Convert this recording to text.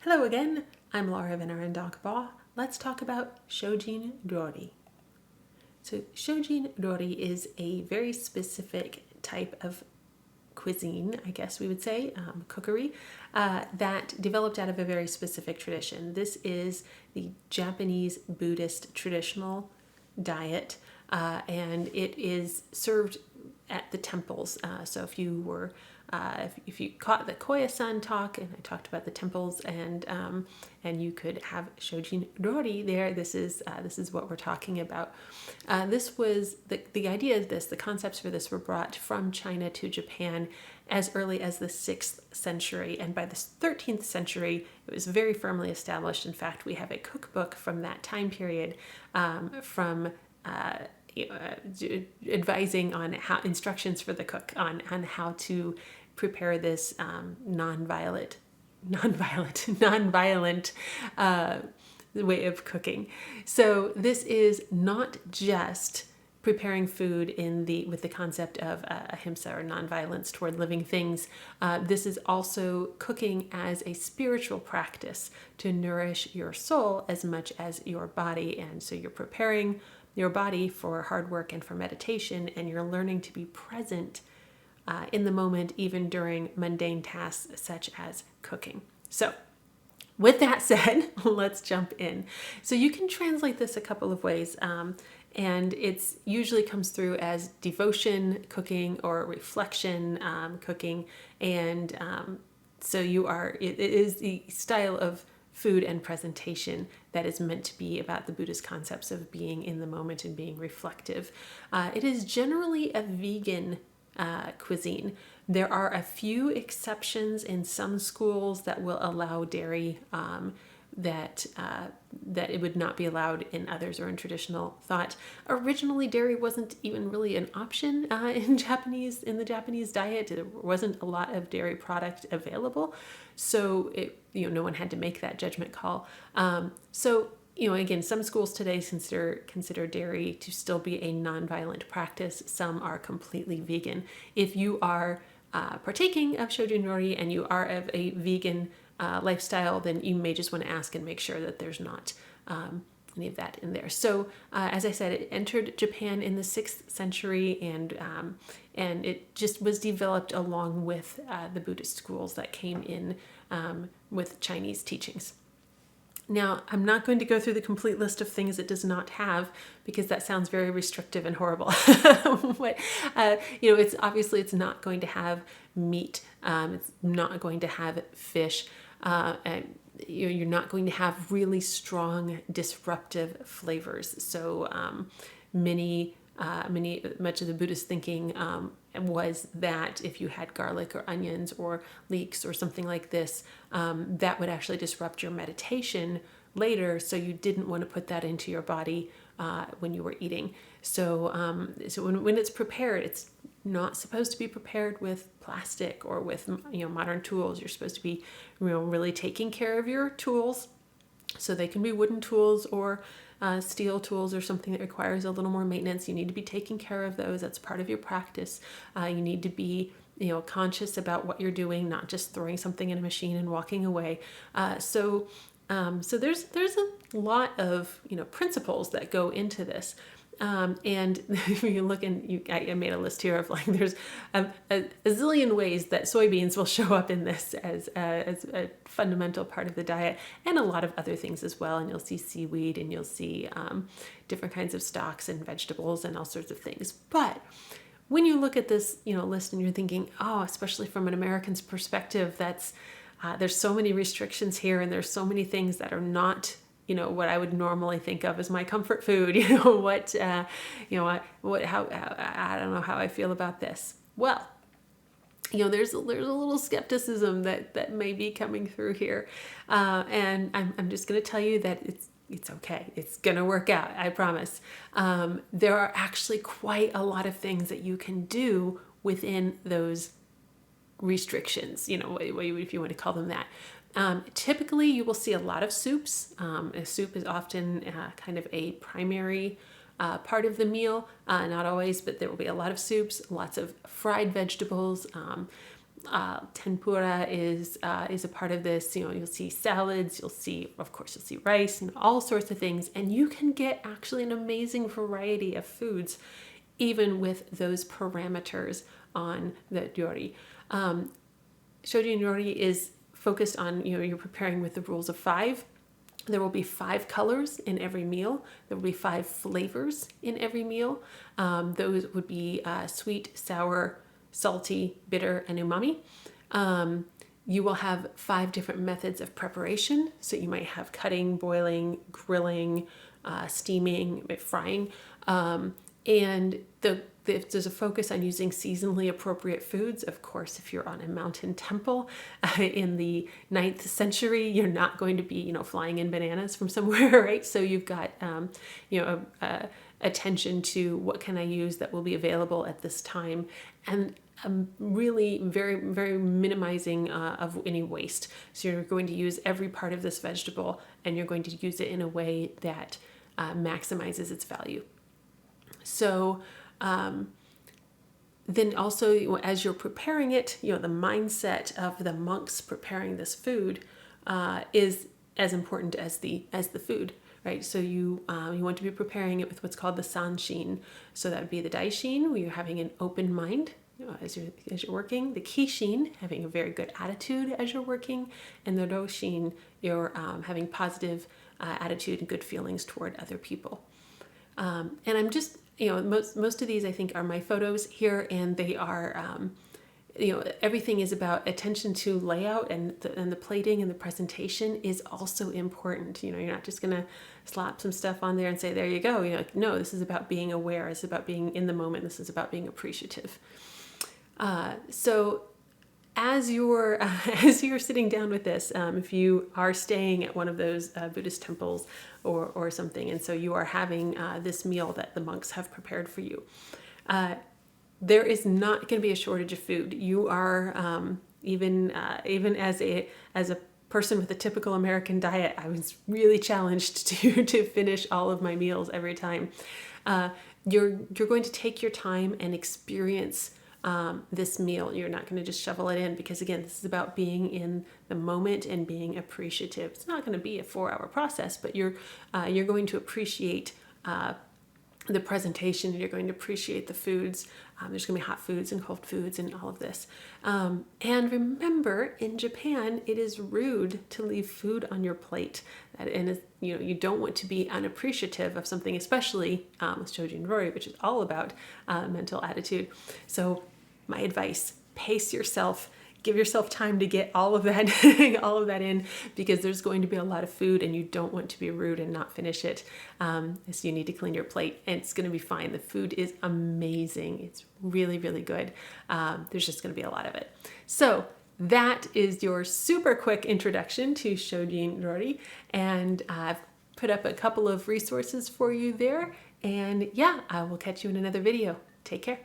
Hello again, I'm Laura VanArendonk Baugh. Let's talk about Shojin Ryori. So Shojin Ryori is a very specific type of cuisine, I guess we would say, cookery, that developed out of a very specific tradition. This is the Japanese Buddhist traditional diet, and it is served at the temples. So if you caught the Koya-san talk, and I talked about the temples, and you could have Shojin Ryori there. This is what we're talking about. This was the idea of this. The concepts for this were brought from China to Japan as early as the 6th century, and by the 13th century, it was very firmly established. In fact, we have a cookbook from that time period, advising on how instructions for the cook on how to prepare this non-violent way of cooking. So this is not just preparing food with the concept of ahimsa or nonviolence toward living things. This is also cooking as a spiritual practice to nourish your soul as much as your body. And so you're preparing your body for hard work and for meditation, and you're learning to be present in the moment, even during mundane tasks such as cooking. So with that said, let's jump in. So you can translate this a couple of ways, and it's usually comes through as devotion cooking or reflection cooking, and so it is the style of food and presentation that is meant to be about the Buddhist concepts of being in the moment and being reflective. It is generally a vegan cuisine. There are a few exceptions in some schools that will allow dairy, that it would not be allowed in others or in traditional thought. Originally, dairy wasn't even really an option in the Japanese diet. There wasn't a lot of dairy product available, so no one had to make that judgment call. Again, some schools today consider dairy to still be a nonviolent practice. Some are completely vegan. If you are partaking of Shojin Ryori and you are of a vegan lifestyle, then you may just want to ask and make sure that there's not any of that in there. So, as I said, it entered Japan in the 6th century, and it just was developed along with the Buddhist schools that came in with Chinese teachings. Now, I'm not going to go through the complete list of things it does not have, because that sounds very restrictive and horrible. But, it's not going to have meat. It's not going to have fish. And you're not going to have really strong disruptive flavors. So much of the Buddhist thinking was that if you had garlic or onions or leeks or something like this, that would actually disrupt your meditation later. So you didn't want to put that into your body when you were eating. So when it's prepared, it's not supposed to be prepared with plastic or with modern tools. You're supposed to be really taking care of your tools. So they can be wooden tools or steel tools or something that requires a little more maintenance. You need to be taking care of those. That's part of your practice. You need to be conscious about what you're doing, not just throwing something in a machine and walking away. So there's a lot of principles that go into this. And if you look I made a list here of there's a zillion ways that soybeans will show up in this as a fundamental part of the diet, and a lot of other things as well. And you'll see seaweed, and you'll see different kinds of stocks and vegetables and all sorts of things. But when you look at this list and you're thinking, oh, especially from an American's perspective, there's so many restrictions here, and there's so many things that are not what I would normally think of as my comfort food. I don't know how I feel about this. Well, there's a little skepticism that may be coming through here, and I'm just going to tell you that it's okay. It's going to work out. I promise. There are actually quite a lot of things that you can do within those restrictions, if you want to call them that. Typically, you will see a lot of soups. A soup is often kind of a primary part of the meal. Not always, but there will be a lot of soups, lots of fried vegetables, Tempura is a part of this. You know, you'll see salads, you'll see rice, and all sorts of things. And you can get actually an amazing variety of foods, even with those parameters on the ryori. Shojin Ryori is focused on, you know, you're preparing with the rules of 5. There will be 5 colors in every meal. There will be 5 flavors in every meal. Those would be sweet, sour, salty, bitter, and umami. You will have 5 different methods of preparation. So you might have cutting, boiling, grilling, steaming, frying. And there's a focus on using seasonally appropriate foods. Of course, if you're on a mountain temple in the 9th century, you're not going to be, you know, flying in bananas from somewhere, right? So you've got, you know, attention to what can I use that will be available at this time, and really very, very minimizing of any waste. So you're going to use every part of this vegetable, and you're going to use it in a way that maximizes its value. So then also, you know, as you're preparing it, you know, the mindset of the monks preparing this food is as important as the food, right? So you want to be preparing it with what's called the sanshin. So that would be the daishin, where you're having an open mind, you know, as you're working. The kishin, having a very good attitude as you're working, and the roshin, you're having positive attitude and good feelings toward other people. And I'm just, you know, most of these I think are my photos here, and they are, you know, everything is about attention to layout, and the plating and the presentation is also important. You know, you're not just gonna slap some stuff on there and say, there you go. You know, like, no, this is about being aware. It's about being in the moment. This is about being appreciative. So as you're sitting down with this, if you are staying at one of those Buddhist temples or something, and so you are having this meal that the monks have prepared for you, there is not going to be a shortage of food. You are even as a person with a typical American diet, I was really challenged to finish all of my meals every time. You're going to take your time and experience this meal. You're not going to just shovel it in, because again, this is about being in the moment and being appreciative. It's not going to be a 4-hour process, but you're going to appreciate the presentation, and you're going to appreciate the foods. There's going to be hot foods and cold foods and all of this. And remember, in Japan, it is rude to leave food on your plate. And you know, you don't want to be unappreciative of something, especially with Shojin Ryori, which is all about mental attitude. So my advice: pace yourself. Give yourself time to get all of that in, because there's going to be a lot of food, and you don't want to be rude and not finish it. So you need to clean your plate, and it's going to be fine. The food is amazing. It's really, really good. There's just going to be a lot of it. So that is your super quick introduction to Shojin Ryori, and I've put up a couple of resources for you there. And yeah, I will catch you in another video. Take care.